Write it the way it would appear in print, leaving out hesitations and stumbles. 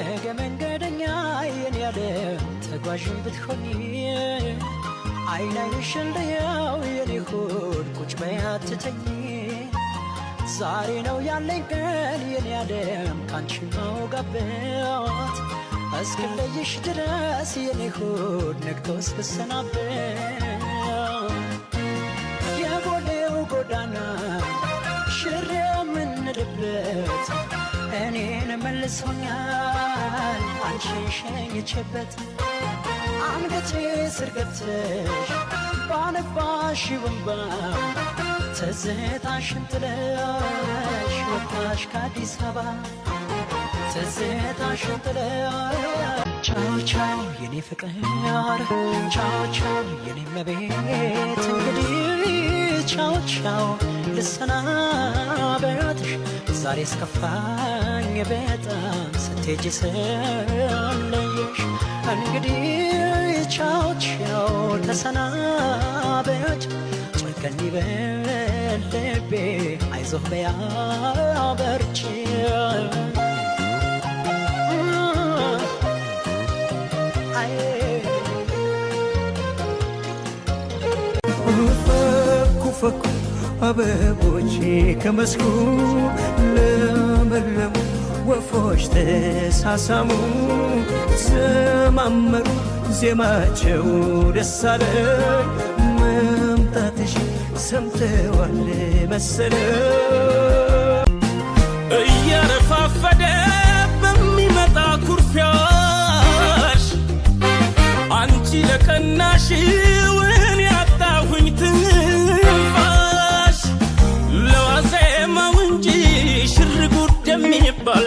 ነገ መንገደኛ የኔ ያለ ተጓዥ ብትሆኚ አይን አይንሽን ልየው የኔ ሆድ ቁጭ በይ አትተኚ ዛሬ ነው ያለኝ ቀን የኔ ዓለም ካንቺ ማውጋበት እስክለይሽ ድረስ የኔ ሆድ ነግቶ እስክሰናበት የጎዴው ጎዳና ሽር የምንልበት እኔን መልሶኛል አንቺን ሸኝቼበት አንገቴ ስር ገብተሽ ባነባሽ ወንባ ትዝታሽን ጥለሽ ወጣሽ ከአዲስ አበባ ትዝታሽን ጥለሽ ቻው ቻው የኔ ፍቅር ቻው ቻው የኔ መቤት እንግዲህ ቻው ቻው ልሰናበትሽ ዛሬ እስከፋኝ በጣም ስትሄጂ ስለየሽ እንግዲህ ቻው ቻው ተሰናበት ጨከን ይበል ልቤ አይዞህ በያ በርቺ ፈኩ አበቦች ከመስኩ ለመለሙ ወፎች ተሳሳሙ ዘማመሩ ዜማቸው ደስ አለኝ መምጣትሽ ሰምተዋል መሰለኝ እያረፋፈደ በሚመጣ ኩርፊያሽ አንቺ ለቀናሽው እኔ አጣሁኝ ትንፋሽ ለዋዜማው እንጂ ሽር ጉድ የሚባል